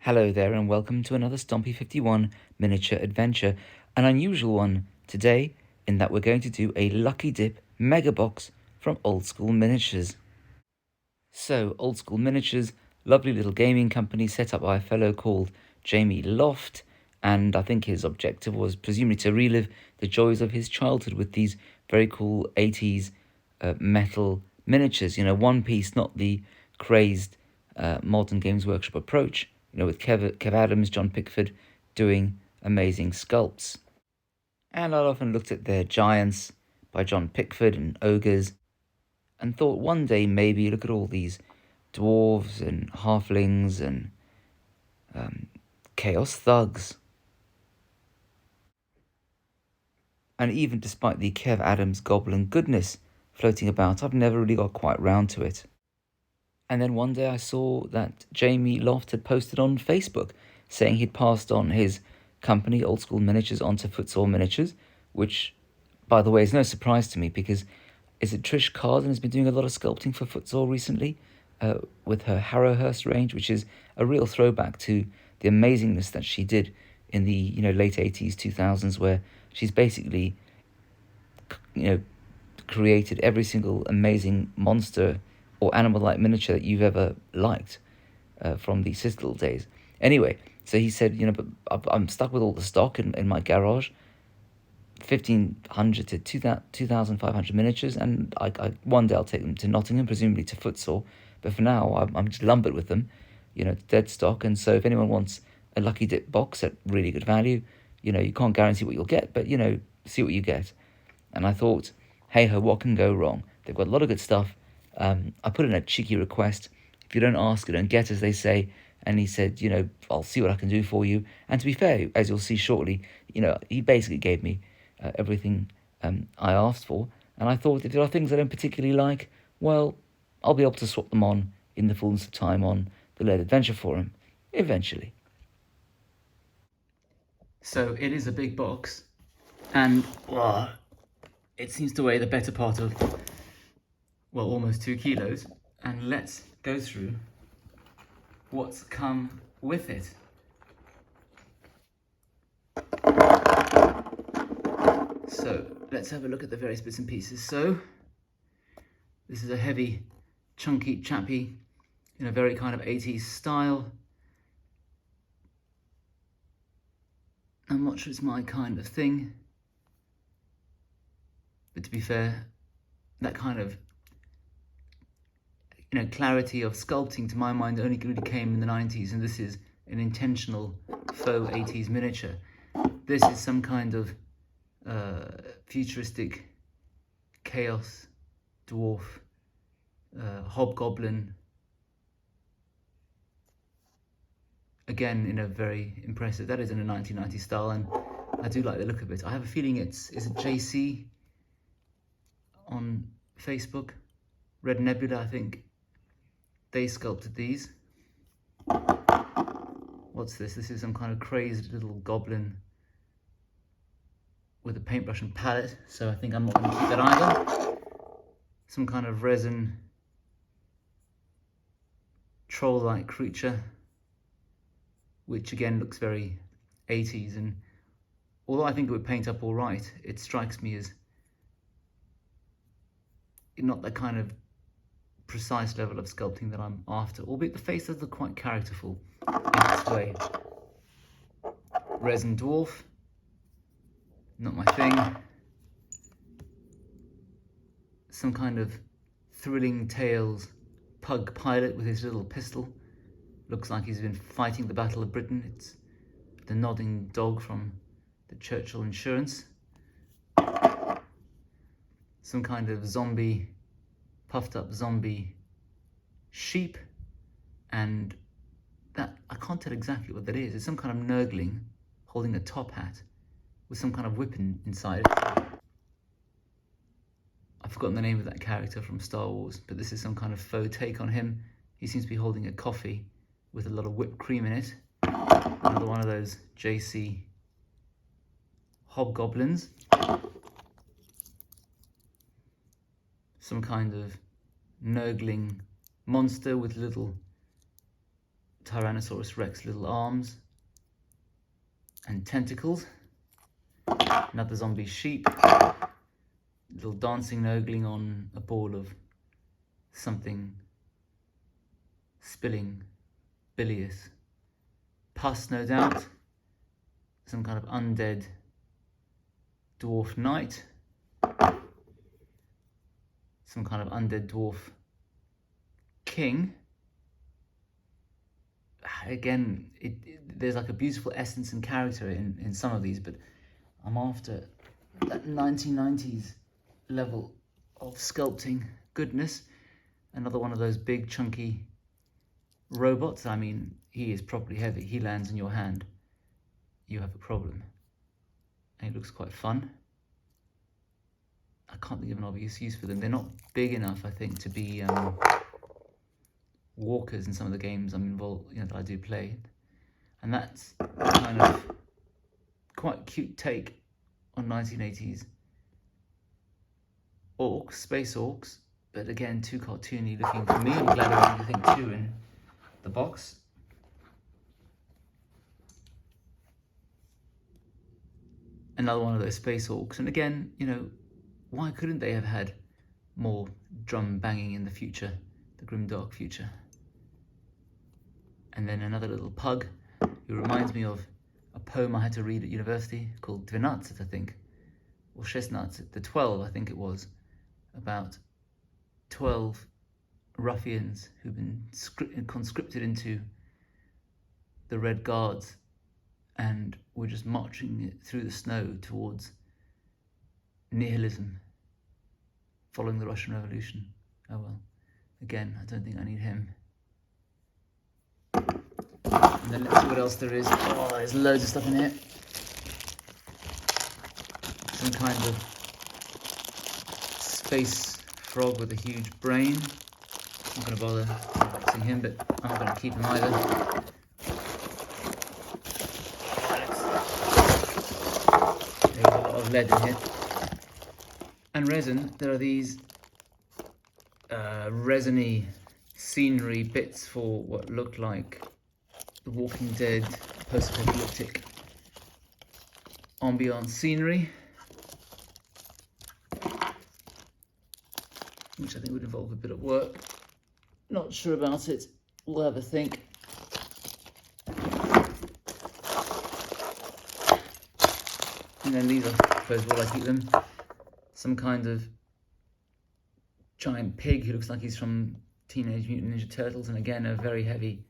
Hello there and welcome to another Stompy 51 miniature adventure. An unusual one today in that we're going to do a Lucky Dip mega box from Old School Miniatures. So, Old School Miniatures, lovely little gaming company set up by a fellow called Jamie Loft, and I think his objective was presumably to relive the joys of his childhood with these very cool 80s metal miniatures, one piece, not the crazed modern Games Workshop approach, with Kev Adams, John Pickford doing amazing sculpts. And I often looked at their giants by John Pickford and ogres and thought one day maybe look at all these dwarves and halflings and chaos thugs. And even despite the Kev Adams goblin goodness floating about, I've never really got quite round to it. And then one day I saw that Jamie Loft had posted on Facebook saying he'd passed on his company, Old School Miniatures, onto Footsore Miniatures, which, by the way, is no surprise to me because is it Trish Carden has been doing a lot of sculpting for Footsore recently with her Harrowhurst range, which is a real throwback to the amazingness that she did in the late 80s, 2000s, where she's basically created every single amazing monster or animal-like miniature that you've ever liked from the Citadel days. Anyway, so he said, but I'm stuck with all the stock in my garage, 1,500 to 2,500 miniatures, and I one day I'll take them to Nottingham, presumably to Footsore, but for now I'm just lumbered with them, dead stock. And so if anyone wants a Lucky Dip box at really good value, you can't guarantee what you'll get, but see what you get. And I thought, hey ho, what can go wrong? They've got a lot of good stuff. I put in a cheeky request. If you don't ask, you don't get, as they say. And he said, I'll see what I can do for you. And to be fair, as you'll see shortly, he basically gave me everything I asked for. And I thought, if there are things I don't particularly like, well, I'll be able to swap them on in the fullness of time on the Lead Adventure Forum, eventually. So it is a big box, and it seems to weigh the better part of, almost 2 kilos. And let's go through what's come with it. So let's have a look at the various bits and pieces. So this is a heavy, chunky chappy in a very kind of 80s style. I'm not sure it's my kind of thing, but to be fair, that kind of clarity of sculpting to my mind only really came in the 90s, and this is an intentional faux 80s miniature. This is some kind of futuristic chaos dwarf hobgoblin, again in a very impressive, that is in a 1990s style, and I do like the look of it. I have a feeling is it JC on Facebook, Red Nebula, I think they sculpted these. What's this? This is some kind of crazed little goblin with a paintbrush and palette, so I think I'm not going to keep that either. Some kind of resin troll-like creature, which again looks very 80s, and although I think it would paint up all right, it strikes me as not the kind of precise level of sculpting that I'm after, albeit the face does look quite characterful in its way. Resin dwarf, not my thing. Some kind of thrilling tales pug pilot with his little pistol. Looks like he's been fighting the Battle of Britain. It's the nodding dog from the Churchill Insurance. Some kind of zombie, puffed up zombie sheep, and that, I can't tell exactly what that is. It's some kind of nurgling holding a top hat with some kind of whip inside it. I've forgotten the name of that character from Star Wars, but this is some kind of faux take on him. He seems to be holding a coffee with a lot of whipped cream in it. Another one of those JC hobgoblins. Some kind of nurgling monster with little Tyrannosaurus Rex little arms and tentacles. Another zombie sheep, little dancing and ogling on a ball of something spilling bilious pus, no doubt. Some kind of undead dwarf knight. Some kind of undead dwarf king. Again, there's like a beautiful essence and character in some of these, but I'm after that 1990s level of sculpting goodness. Another one of those big chunky robots. I mean, he is properly heavy. He lands in your hand, you have a problem. And it looks quite fun. I can't think of an obvious use for them. They're not big enough, I think, to be walkers in some of the games I'm involved, that I do play. And that's kind of quite cute take on 1980s orcs, space orcs, but again, too cartoony looking for me. I'm glad I had anything two in the box. Another one of those space orcs, and again, why couldn't they have had more drum banging in the future, the grim dark future? And then another little pug who reminds me of a poem I had to read at university called 12, I think, or 16, the 12, I think it was, about 12 ruffians who've been conscripted into the Red Guards and were just marching through the snow towards nihilism, following the Russian Revolution. Oh well, again, I don't think I need him. And then let's see what else there is. Oh, there's loads of stuff in here. Some kind of space frog with a huge brain. I'm not going to bother unboxing him, but I'm not going to keep him either. There's a lot of lead in here. And resin, there are these resiny scenery bits for what looked like The Walking Dead post-apocalyptic ambiance scenery, which I think would involve a bit of work. Not sure about it. We'll have a think. And then these are, I suppose, while I keep them, some kind of giant pig who looks like he's from Teenage Mutant Ninja Turtles, and again a very heavy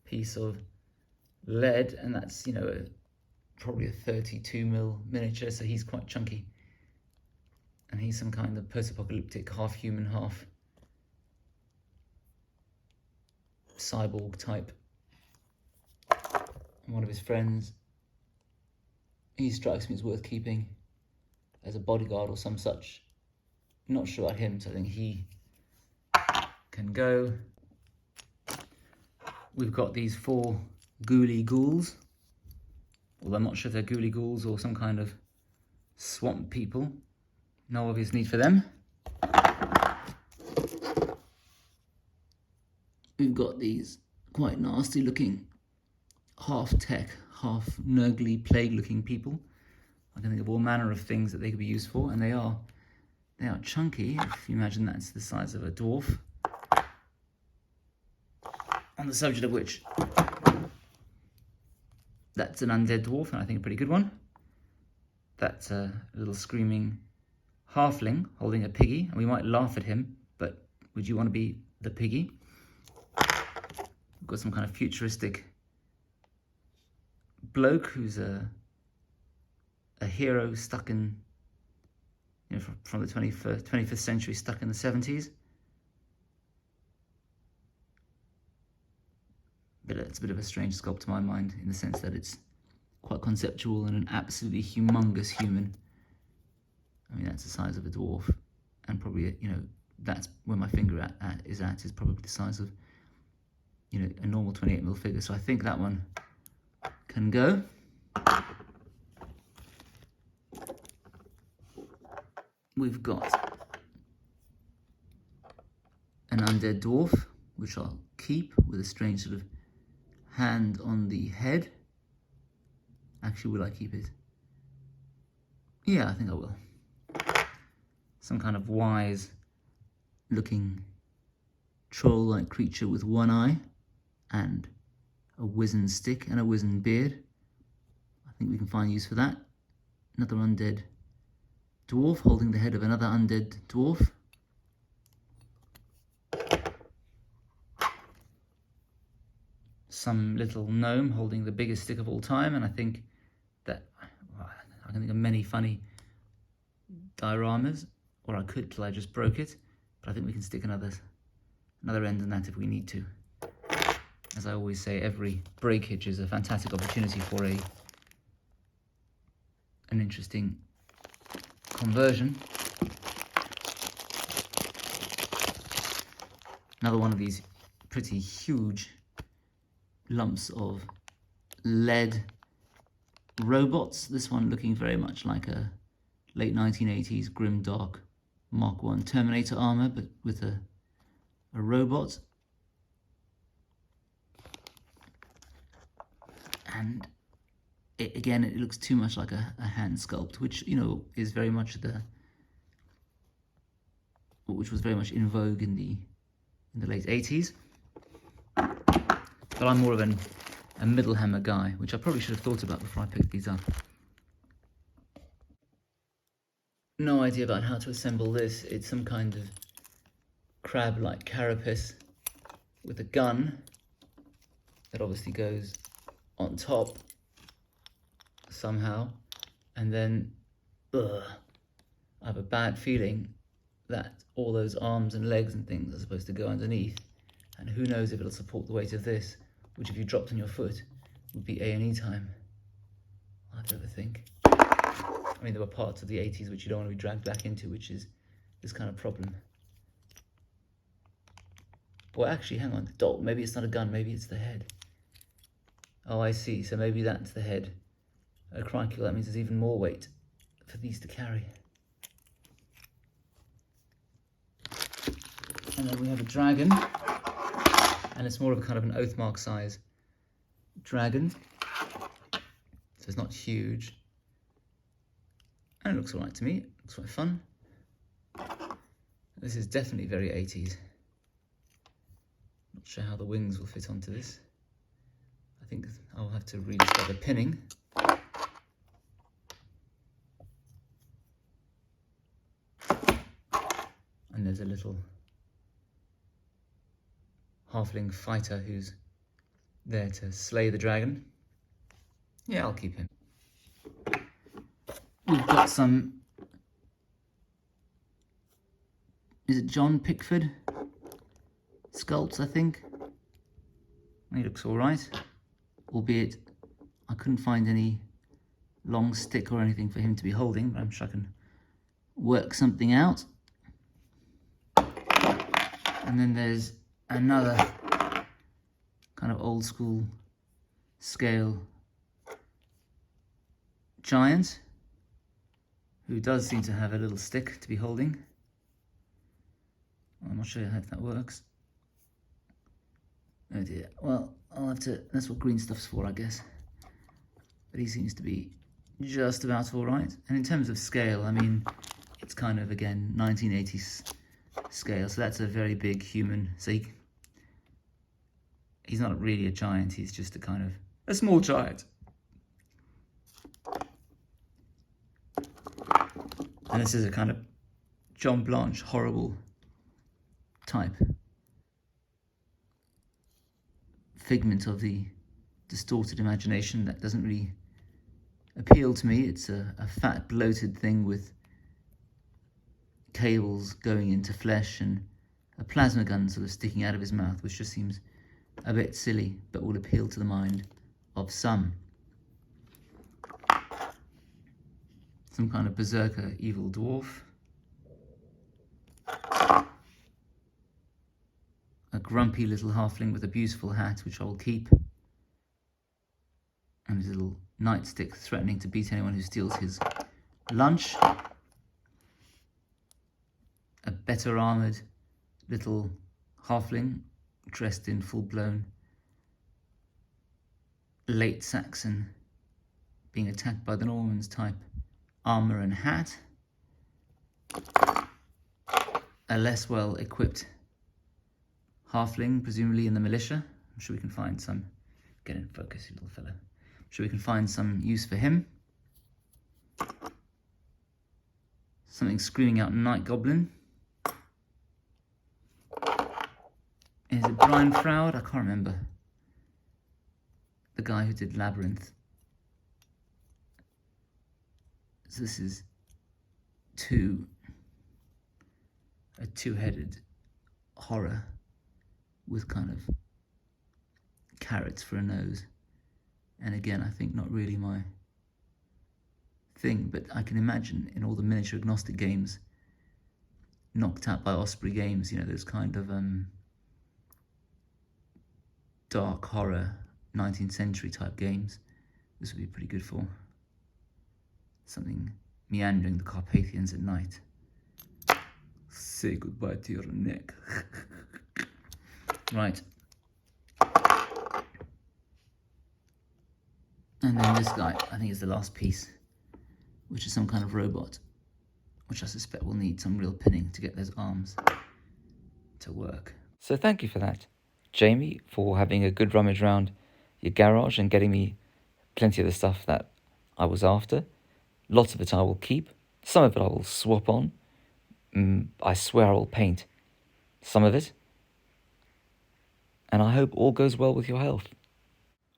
piece of lead, and that's probably a 32mm miniature, so he's quite chunky, and he's some kind of post-apocalyptic half human, half cyborg type. And one of his friends, he strikes me as worth keeping as a bodyguard or some such. Not sure about him, so I think he can go. We've got these 4 ghouly ghouls, although I'm not sure if they're ghouly ghouls or some kind of swamp people. No obvious need for them. We've got these quite nasty looking half tech, half nurgly plague looking people. I can think of all manner of things that they could be used for, and they are chunky, if you imagine that's the size of a dwarf. On the subject of which, that's an undead dwarf, and I think a pretty good one. That's a little screaming halfling holding a piggy, and we might laugh at him, but would you want to be the piggy? We've got some kind of futuristic bloke who's a hero stuck in, from the 25th century, stuck in the 70s. But it's a bit of a strange sculpt to my mind, in the sense that it's quite conceptual and an absolutely humongous human. I mean, that's the size of a dwarf, and probably, that's where my finger is probably the size of, a normal 28mm figure. So I think that one can go. We've got an undead dwarf, which I'll keep, with a strange sort of hand on the head. Actually, will I keep it? Yeah, I think I will. Some kind of wise looking troll-like creature with one eye and a wizened stick and a wizened beard. I think we can find use for that. Another undead dwarf holding the head of another undead dwarf. Some little gnome holding the biggest stick of all time, and I think that I can think of many funny dioramas, or I could till I just broke it, but I think we can stick another end in that if we need to. As I always say, every breakage is a fantastic opportunity for an interesting conversion. Another one of these pretty huge lumps of lead robots. This one looking very much like a late 1980s grimdark Mark I Terminator armor, but with a robot. And again, it looks too much like a hand sculpt, which, you know, is very much which was very much in vogue in the late 80s. But I'm more of a Middlehammer guy, which I probably should have thought about before I picked these up. No idea about how to assemble this. It's some kind of crab-like carapace with a gun that obviously goes on top somehow, and then I have a bad feeling that all those arms and legs and things are supposed to go underneath, and who knows if it'll support the weight of this, which if you dropped on your foot would be A&E time. I'll have to overthink. I mean, there were parts of the 80s which you don't want to be dragged back into, which is this kind of problem. Well, actually, hang on, maybe it's not a gun, maybe it's the head. Oh, I see, so maybe that's the head. Oh, crikey, well, that means there's even more weight for these to carry. And then we have a dragon, and it's more of a kind of an Oathmark size dragon. So it's not huge. And it looks alright to me, it looks quite fun. This is definitely very 80s. Not sure how the wings will fit onto this. I think I'll have to rediscover pinning. And there's a little halfling fighter who's there to slay the dragon. Yeah, I'll keep him. We've got some, is it John Pickford sculpts, I think. He looks all right, albeit I couldn't find any long stick or anything for him to be holding, but I'm sure I can work something out. And then there's another kind of old school scale giant who does seem to have a little stick to be holding. I'm not sure how that works. Oh dear. Well, I'll have to, that's what green stuff's for, I guess. But he seems to be just about all right. And in terms of scale, I mean, it's kind of, again, 1980s scale. So that's a very big human. So he's not really a giant. He's just a kind of a small giant. And this is a kind of John Blanche horrible type. Figment of the distorted imagination that doesn't really appeal to me. It's a fat, bloated thing with cables going into flesh and a plasma gun sort of sticking out of his mouth, which just seems a bit silly, but will appeal to the mind of some. Some kind of berserker evil dwarf. A grumpy little halfling with a beautiful hat, which I'll keep. And his little nightstick threatening to beat anyone who steals his lunch. A better armoured little halfling dressed in full-blown late Saxon being attacked by the Normans type armour and hat. A less well equipped halfling, presumably in the militia. I'm sure we can find some. Get in focus, you little fella. I'm sure we can find some use for him. Something screaming out Night Goblin. Is it Brian Froud? I can't remember. The guy who did Labyrinth. So this is a two-headed horror with kind of carrots for a nose. And again, I think not really my thing, but I can imagine in all the miniature agnostic games, knocked out by Osprey Games, you know, those kind of dark horror 19th century type games, this would be pretty good for. Something meandering the Carpathians at night. Say goodbye to your neck. Right. And then this guy, I think is the last piece, which is some kind of robot, which I suspect will need some real pinning to get those arms to work. So thank you for that, Jamie, for having a good rummage around your garage and getting me plenty of the stuff that I was after. Lots of it I will keep. Some of it I will swap on. I swear I will paint some of it. And I hope all goes well with your health.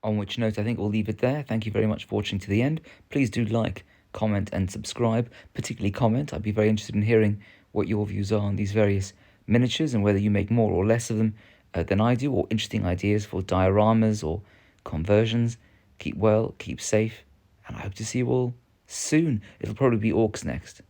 On which note, I think we'll leave it there. Thank you very much for watching to the end. Please do like, comment and subscribe. Particularly comment. I'd be very interested in hearing what your views are on these various miniatures and whether you make more or less of them than I do, or interesting ideas for dioramas or conversions. Keep well, keep safe, and I hope to see you all soon. It'll probably be orcs next.